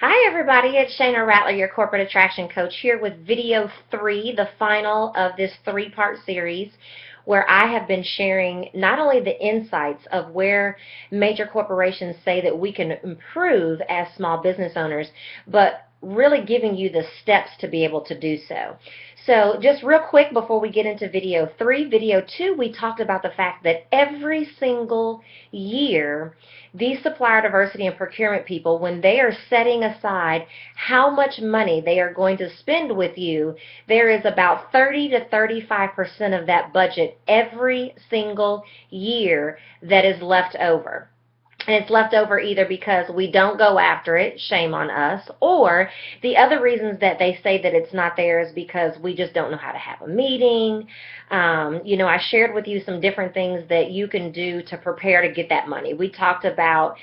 Hi everybody, it's Shana Rattler, your corporate attraction coach, here with video 3, the final of this 3-part series where I have been sharing not only the insights of where major corporations say that we can improve as small business owners, but really giving you the steps to be able to do so. So just real quick before we get into video 3, video 2, we talked about the fact that every single year these supplier diversity and procurement people, when they are setting aside how much money they are going to spend with you, there is about 30 to 35% of that budget every single year that is left over. And it's left over either because we don't go after it, shame on us, or the other reasons that they say that it's not there is because we just don't know how to have a meeting. I shared with you some different things that you can do to prepare to get that money. We talked about,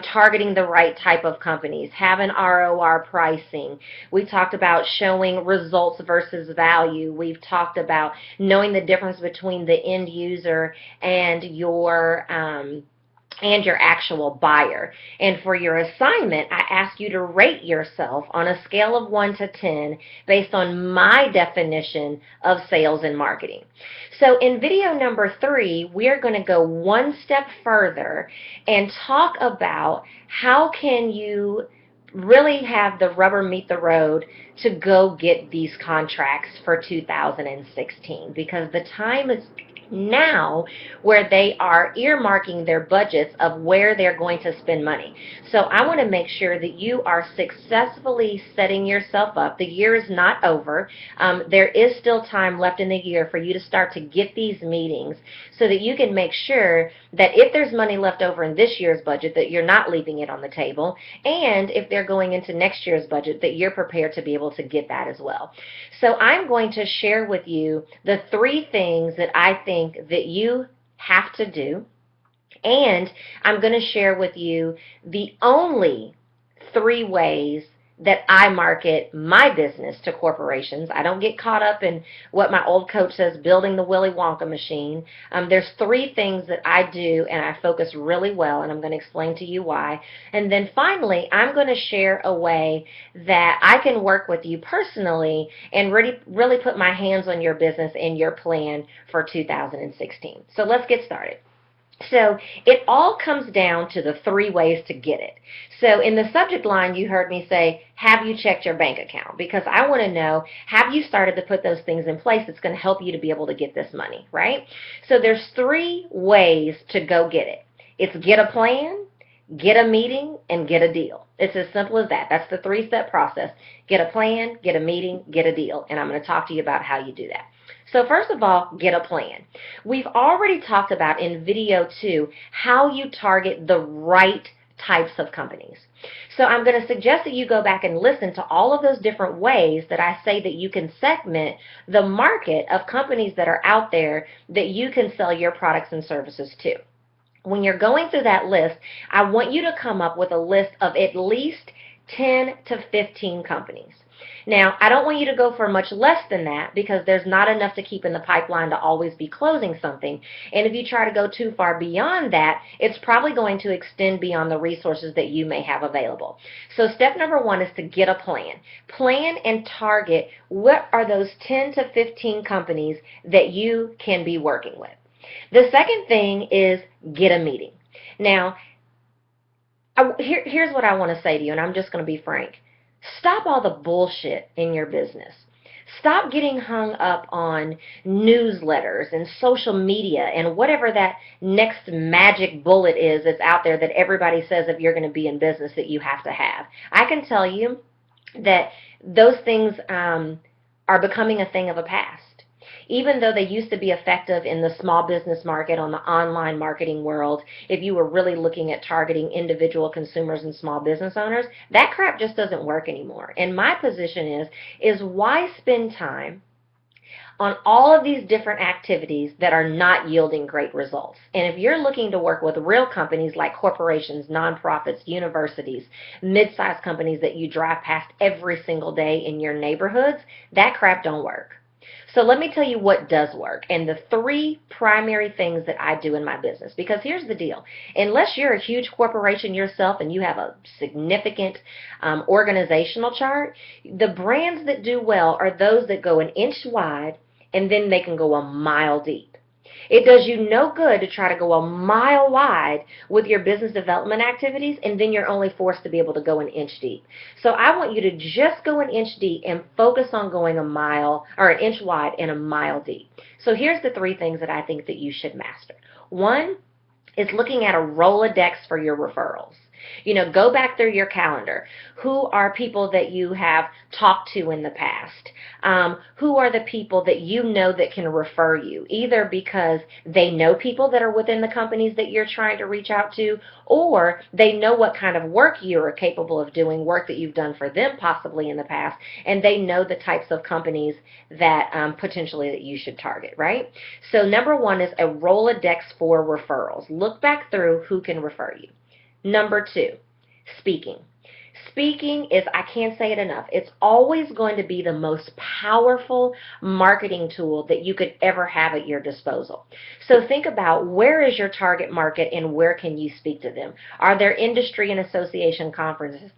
targeting the right type of companies, having ROR pricing. We talked about showing results versus value. We've talked about knowing the difference between the end user and your actual buyer. And for your assignment, I ask you to rate yourself on a scale of 1 to 10 based on my definition of sales and marketing. So in video number 3, we are going to go one step further and talk about how can you really have the rubber meet the road to go get these contracts for 2016, because the time is now where they are earmarking their budgets of where they're going to spend money. So I want to make sure that you are successfully setting yourself up. The year is not over. There is still time left in the year for you to start to get these meetings so that you can make sure that if there's money left over in this year's budget, that you're not leaving it on the table, and if they're going into next year's budget, that you're prepared to be able to get that as well. So I'm going to share with you the 3 things that I think that you have to do, and I'm going to share with you the only 3 ways that I market my business to corporations. I don't get caught up in what my old coach says, building the Willy Wonka machine. There's 3 things that I do and I focus really well, and I'm going to explain to you why. And then finally, I'm going to share a way that I can work with you personally and really put my hands on your business and your plan for 2016. So let's get started. So it all comes down to the 3 ways to get it. So in the subject line, you heard me say, have you checked your bank account? Because I want to know, have you started to put those things in place that's going to help you to be able to get this money, right? So there's 3 ways to go get it. It's get a plan, get a meeting, and get a deal. It's as simple as that. That's the 3-step process. Get a plan, get a meeting, get a deal. And I'm going to talk to you about how you do that. So first of all, get a plan. We've already talked about in video 2 how you target the right types of companies. So I'm going to suggest that you go back and listen to all of those different ways that I say that you can segment the market of companies that are out there that you can sell your products and services to. When you're going through that list, I want you to come up with a list of at least 10 to 15 companies. Now, I don't want you to go for much less than that because there's not enough to keep in the pipeline to always be closing something. And if you try to go too far beyond that, it's probably going to extend beyond the resources that you may have available. So step number 1 is to get a plan. Plan and target what are those 10 to 15 companies that you can be working with. The second thing is get a meeting. Now, here's what I want to say to you, and I'm just going to be frank. Stop all the bullshit in your business. Stop getting hung up on newsletters and social media and whatever that next magic bullet is that's out there that everybody says if you're going to be in business that you have to have. I can tell you that those things are becoming a thing of the past. Even though they used to be effective in the small business market, on the online marketing world, if you were really looking at targeting individual consumers and small business owners, that crap just doesn't work anymore. And my position is why spend time on all of these different activities that are not yielding great results? And if you're looking to work with real companies like corporations, nonprofits, universities, mid-sized companies that you drive past every single day in your neighborhoods, that crap don't work. So let me tell you what does work and the three primary things that I do in my business. Because here's the deal. Unless you're a huge corporation yourself and you have a significant organizational chart, the brands that do well are those that go an inch wide and then they can go a mile deep. It does you no good to try to go a mile wide with your business development activities, and then you're only forced to be able to go an inch deep. So I want you to just go an inch deep and focus on going a mile or an inch wide and a mile deep. So here's the three things that I think that you should master. One is looking at a Rolodex for your referrals. Go back through your calendar. Who are people that you have talked to in the past? Who are the people that you know that can refer you, either because they know people that are within the companies that you're trying to reach out to, or they know what kind of work you are capable of doing, work that you've done for them possibly in the past, and they know the types of companies that potentially that you should target, right? So number one is a Rolodex for referrals. Look back through who can refer you. Number two, speaking. Speaking is, I can't say it enough, it's always going to be the most powerful marketing tool that you could ever have at your disposal. So think about, where is your target market and where can you speak to them? Are there industry and association conferences,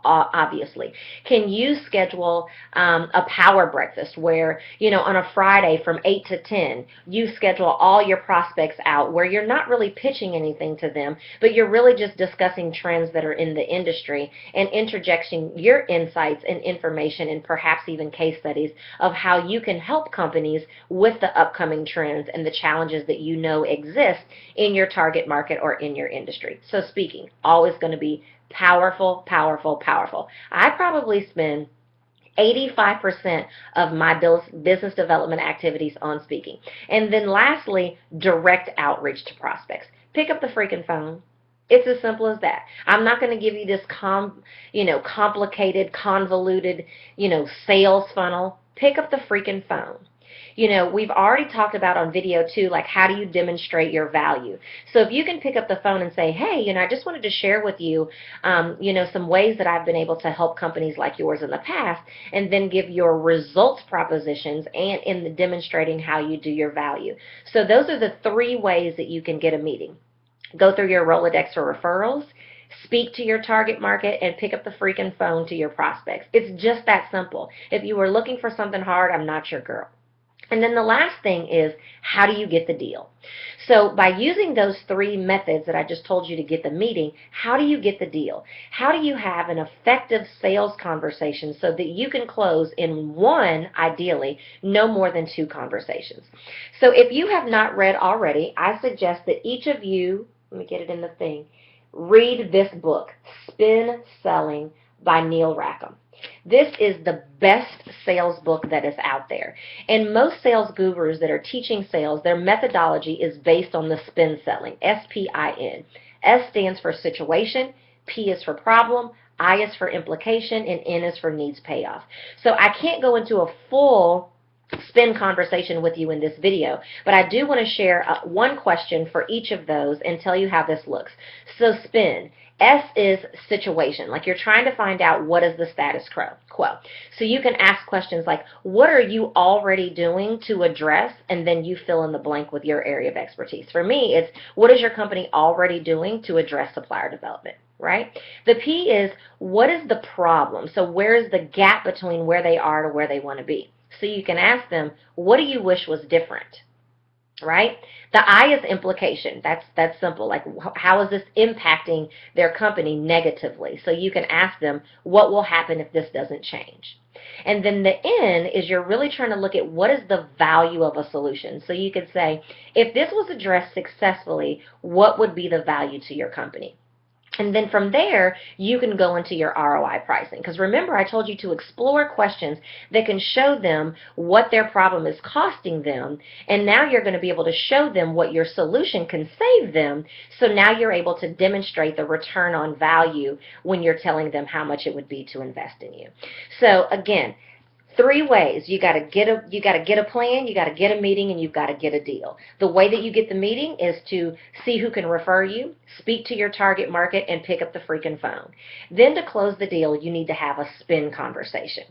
obviously? Can you schedule a power breakfast where, on a Friday from 8 to 10, you schedule all your prospects out where you're not really pitching anything to them, but you're really just discussing trends that are in the industry and interjecting your insights and information and perhaps even case studies of how you can help companies with the upcoming trends and the challenges that you know exist in your target market or in your industry. So speaking, always going to be powerful, powerful, powerful. I probably spend 85% of my business development activities on speaking. And then lastly, direct outreach to prospects. Pick up the freaking phone. It's as simple as that. I'm not going to give you this complicated, convoluted, sales funnel. Pick up the freaking phone. We've already talked about on video too, like, how do you demonstrate your value? So if you can pick up the phone and say, hey, I just wanted to share with you, some ways that I've been able to help companies like yours in the past, and then give your results propositions and in the demonstrating how you do your value. So those are the three ways that you can get a meeting. Go through your Rolodex for referrals, speak to your target market, and pick up the freaking phone to your prospects. It's just that simple. If you were looking for something hard, I'm not your girl. And then the last thing is, how do you get the deal? So by using those three methods that I just told you to get the meeting, how do you get the deal? How do you have an effective sales conversation so that you can close in one, ideally, no more than two conversations? So if you have not read already, I suggest that each of you, let me get it in the thing, read this book, Spin Selling by Neil Rackham. This is the best sales book that is out there. And most sales gurus that are teaching sales, their methodology is based on the spin selling, S-P-I-N. S stands for situation, P is for problem, I is for implication, and N is for needs payoff. So I can't go into a full spin conversation with you in this video, but I do want to share one question for each of those and tell you how this looks. So spin. S is situation, like you're trying to find out what is the status quo. So you can ask questions like, what are you already doing to address, and then you fill in the blank with your area of expertise. For me, it's, what is your company already doing to address supplier development, right? The P is, what is the problem? So where is the gap between where they are to where they want to be? So you can ask them, what do you wish was different? Right? The I is implication. That's simple. Like, how is this impacting their company negatively? So you can ask them, what will happen if this doesn't change? And then the N is, you're really trying to look at what is the value of a solution. So you could say, if this was addressed successfully, what would be the value to your company? And then from there, you can go into your ROI pricing. Because remember, I told you to explore questions that can show them what their problem is costing them. And now you're going to be able to show them what your solution can save them. So now you're able to demonstrate the return on value when you're telling them how much it would be to invest in you. So again, three ways. You got to get a plan, you got to get a meeting, and you've got to get a deal. The way that you get the meeting is to see who can refer you, speak to your target market, and pick up the freaking phone. Then to close the deal, you need to have a spin conversation.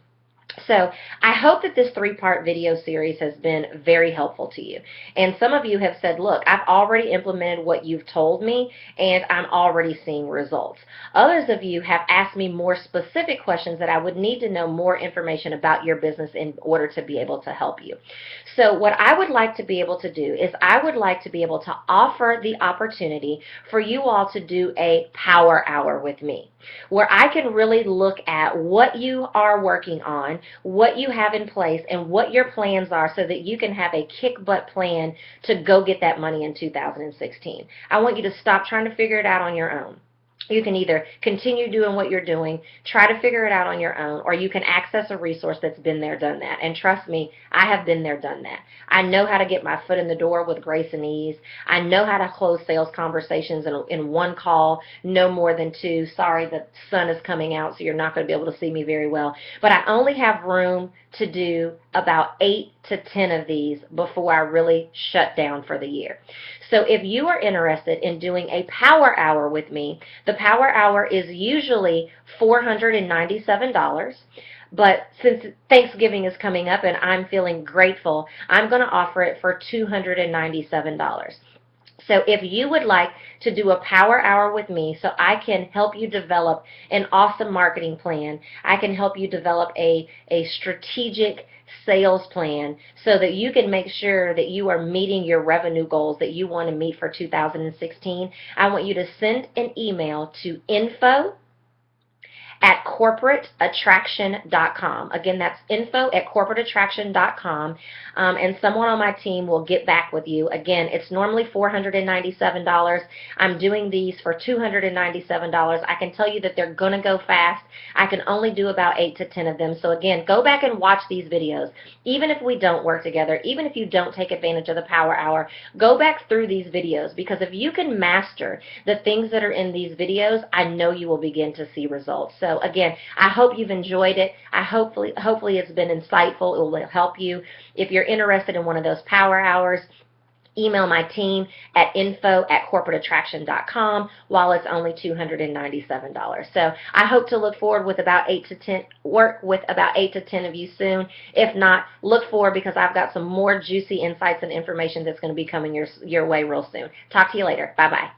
So I hope that this three-part video series has been very helpful to you. And some of you have said, look, I've already implemented what you've told me and I'm already seeing results. Others of you have asked me more specific questions that I would need to know more information about your business in order to be able to help you. So what I would like to be able to do is I would like to be able to offer the opportunity for you all to do a power hour with me, where I can really look at what you are working on, what you have in place, and what your plans are so that you can have a kick-butt plan to go get that money in 2016. I want you to stop trying to figure it out on your own. You can either continue doing what you're doing, try to figure it out on your own, or you can access a resource that's been there, done that. And trust me, I have been there, done that. I know how to get my foot in the door with grace and ease. I know how to close sales conversations in one call, no more than two. Sorry, the sun is coming out, so you're not going to be able to see me very well. But I only have room to do about 8 to 10 of these before I really shut down for the year. So if you are interested in doing a power hour with me, the power hour is usually $497. But since Thanksgiving is coming up and I'm feeling grateful, I'm going to offer it for $297. So if you would like to do a power hour with me so I can help you develop an awesome marketing plan, I can help you develop a strategic sales plan so that you can make sure that you are meeting your revenue goals that you want to meet for 2016, I want you to send an email to info@corporateattraction.com. Again, that's info@corporateattraction.com, and someone on my team will get back with you. Again, it's normally $497. I'm doing these for $297. I can tell you that they're going to go fast. I can only do about 8 to 10 of them. So again, go back and watch these videos. Even if we don't work together, even if you don't take advantage of the power hour, go back through these videos, because if you can master the things that are in these videos, I know you will begin to see results. So again, I hope you've enjoyed it. Hopefully it's been insightful. It will help you. If you're interested in one of those power hours, email my team at info@corporateattraction.com while it's only $297. So I hope to look forward with about 8 to 10, work with about 8 to 10 of you soon. If not, look forward, because I've got some more juicy insights and information that's going to be coming your way real soon. Talk to you later. Bye-bye.